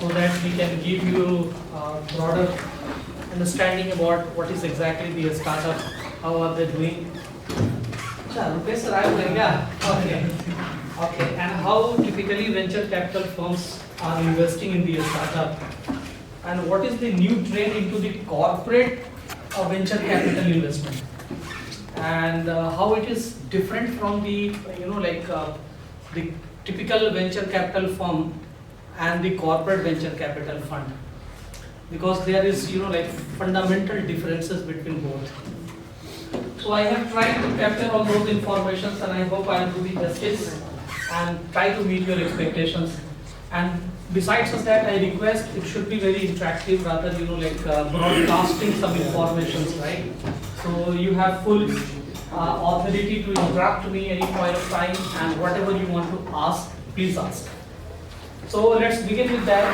so that we can give you a broader understanding about what is exactly the startup, how are they doing. Rupesh sir, okay, and how typically venture capital firms are investing in the startup, and what is the new trend into the corporate venture capital investment, and how it is different from the the typical venture capital firm and the corporate venture capital fund, because there is fundamental differences between both. So I have tried to capture all those informations, and I hope I will do the justice and try to meet your expectations. And besides of that, I request it should be very interactive rather broadcasting some informations, right? So you have full authority to interrupt me any point of time, and whatever you want to ask, please ask. So let's begin with that.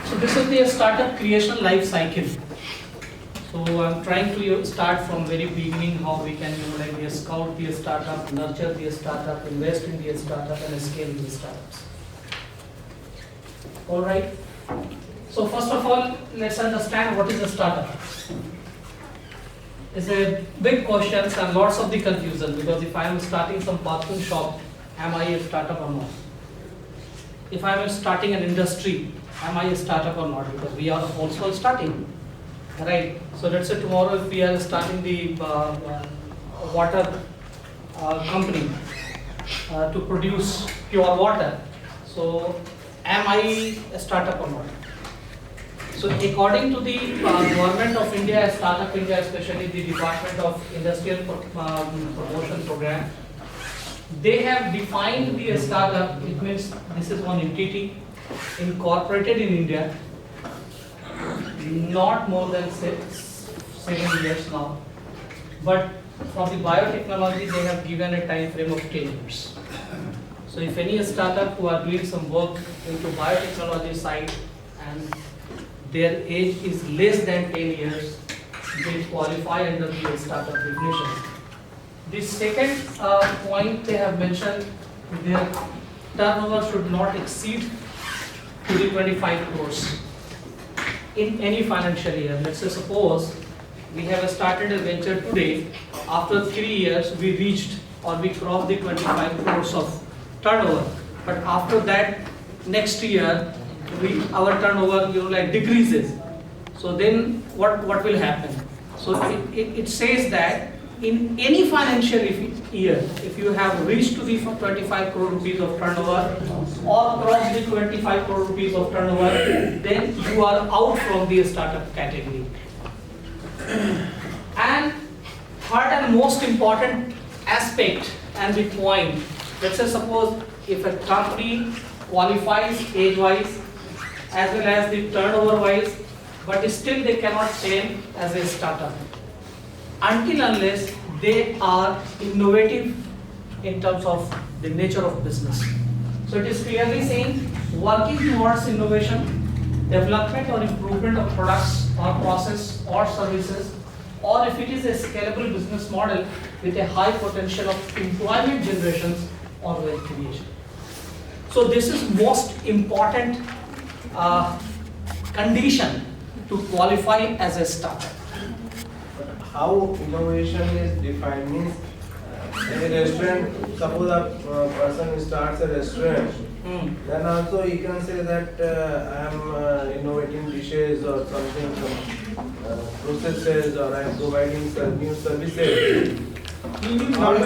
So this is the startup creation life cycle. So I'm trying to start from very beginning, how we can scout the startup, nurture the startup, invest in the startup, and scale the startups. All right. So first of all, let's understand what is a startup. It's a big question and lots of the confusion, because if I am starting some bathroom shop, am I a startup or not? If I am starting an industry, am I a startup or not? Because we are also starting, right? So let's say tomorrow if we are starting the water company to produce pure water, so am I a startup or not? So according to the Government of India, Startup India, especially the Department of Industrial Promotion Program, they have defined the startup. It means this is one entity incorporated in India, not more than 7 years now. But for the biotechnology, they have given a time frame of 10 years. So if any startup who are doing some work into biotechnology side and their age is less than 10 years, they qualify under the startup definition. The second point they have mentioned, their turnover should not exceed to the 25 crores in any financial year. Let's say suppose we have started a venture today, after 3 years we reached or we crossed the 25 crores of turnover, but after that next year our turnover decreases. So then what will happen? So it says that in any financial year, if you have reached to the 25 crore rupees of turnover or crossed the 25 crore rupees of turnover, then you are out from the startup category. And third and most important aspect and the point, let's say suppose if a company qualifies age-wise as well as the turnover-wise, but still they cannot claim as a startup until unless they are innovative in terms of the nature of business. So it is clearly saying working towards innovation, development or improvement of products or process or services, or if it is a scalable business model with a high potential of employment generations or wealth creation. So this is most important condition to qualify as a startup. How innovation is defined means in a restaurant, suppose a person starts a restaurant, then also he can say that I am innovating dishes or something, some processes, or I am providing some new services. Not a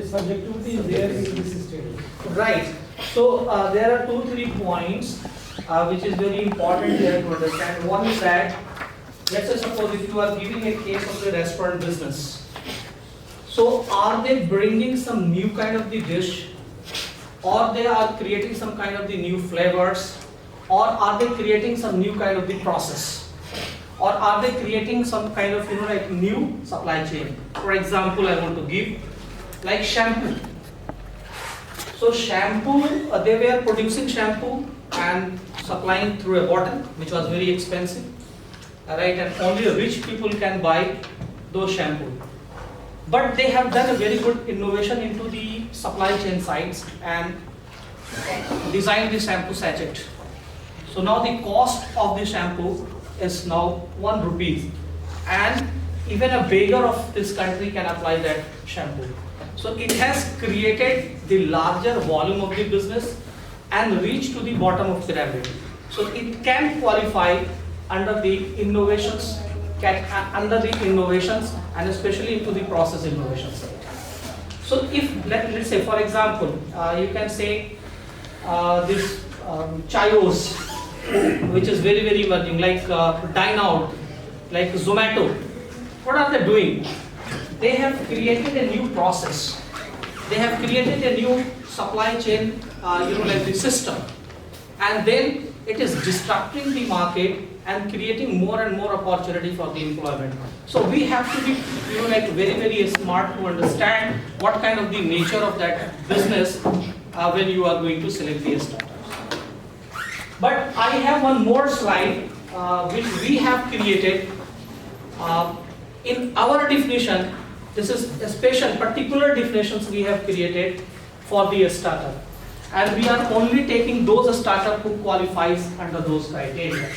subjectivity is there in this stage. Right. So there are 2-3 points which is very important here to understand. One is that, let's say suppose if you are giving a case of the restaurant business, so are they bringing some new kind of the dish, or they are creating some kind of the new flavors, or are they creating some new kind of the process, or are they creating some kind of new supply chain? For example, I want to give like shampoo. So shampoo, they were producing shampoo and supplying through a bottle, which was very expensive, right? And only rich people can buy those shampoo. But they have done a very good innovation into the supply chain sites and designed the shampoo sachet. So now the cost of the shampoo is now 1 rupee, and even a beggar of this country can apply that shampoo. So it has created the larger volume of the business and reached to the bottom of the pyramid. So it can qualify under the innovations, and especially into the process innovations. So if let's say, for example, you can say this Chayos, which is very very emerging, like Dine Out, like Zomato. What are they doing? They have created a new process. They have created a new supply chain, like the system, and then it is disrupting the market and creating more and more opportunity for the employment. So we have to be, like very very smart to understand what kind of the nature of that business when you are going to select the startups. But I have one more slide which we have created in our definition. This is a special particular definitions we have created for the startup, and we are only taking those startup who qualifies under those criteria.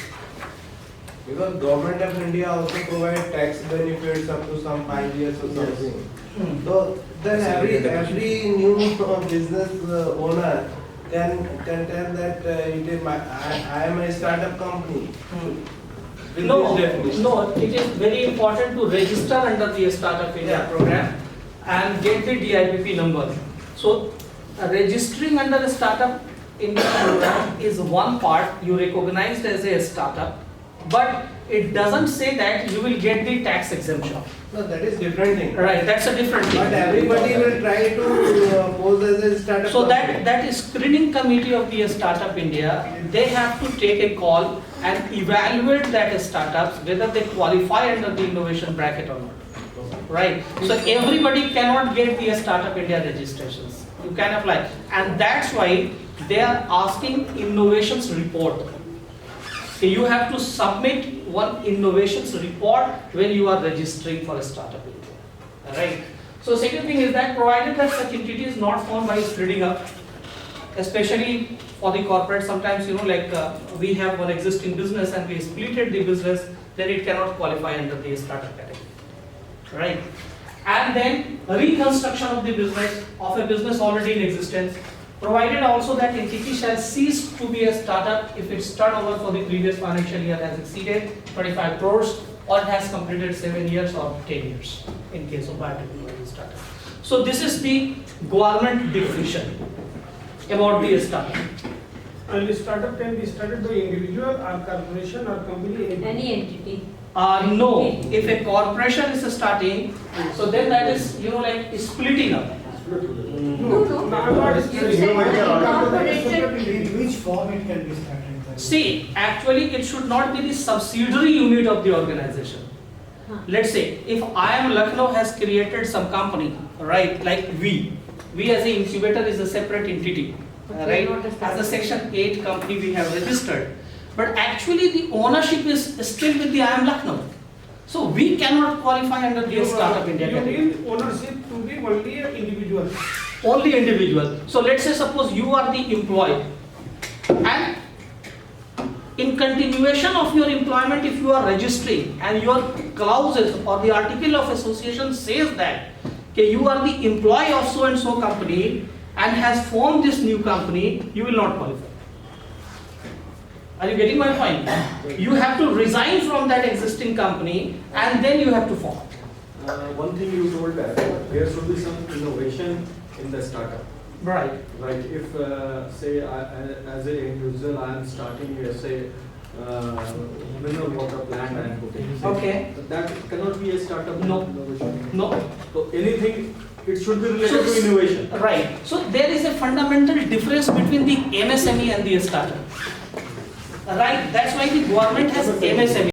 Because government of India also provide tax benefits up to some 5 years or something. So then every new business owner can tell that I am a startup company. No, it is very important to register under the Startup India program and get the DIPP number. So registering under the Startup India program is one part, you recognized as a startup, but it doesn't say that you will get the tax exemption. No, that is different thing. Right, that's a different thing. But everybody will try to pose as a startup. So company. that is screening committee of the Startup India, they have to take a call and evaluate that startups whether they qualify under the innovation bracket or not. Right. So everybody cannot get the Startup India registrations. You can apply, and that's why they are asking innovations report. So you have to submit one innovations report when you are registering for a startup. Right. So second thing is that provided that such entity is not formed by splitting up, especially for the corporate, sometimes we have one existing business and we splitted the business, then it cannot qualify under the startup category. Right. And then reconstruction of the business of a business already in existence, provided also that entity shall cease to be a startup if its turnover for the previous financial year has exceeded 25 crores or it has completed 7 years or 10 years in case of biotechnology startup. So this is the government definition about the startup. And the startup can be started by individual or corporation or company. Any entity. No, if a corporation is starting, so then that is like splitting up. No. Not You said incorporated. In which form it can be started? See, actually it should not be the subsidiary unit of the organization. Let's say if I am Lucknow has created some company, right, like we as an incubator is a separate entity, Okay, right, not a as a startup. section 8 company we have registered, but actually the ownership is still with the I am Lucknow. So we cannot qualify under the Startup India You category. mean ownership to be only an individual. Only individual. So let's say suppose you are the employee, and in continuation of your employment, if you are registering and your clauses or the article of association says that okay, you are the employee of so and so company and has formed this new company, you will not qualify. Are you getting my point? You have to resign from that existing company and then you have to form. One thing you told that there should be some innovation in the startup. Right. Like if, say, as an individual, I am starting, say, mineral water plant I am putting. Okay. That cannot be a startup No. innovation. No. So anything, it should be related to innovation. Right. So there is a fundamental difference between the MSME and the startup. Right. That's why the government has MSME.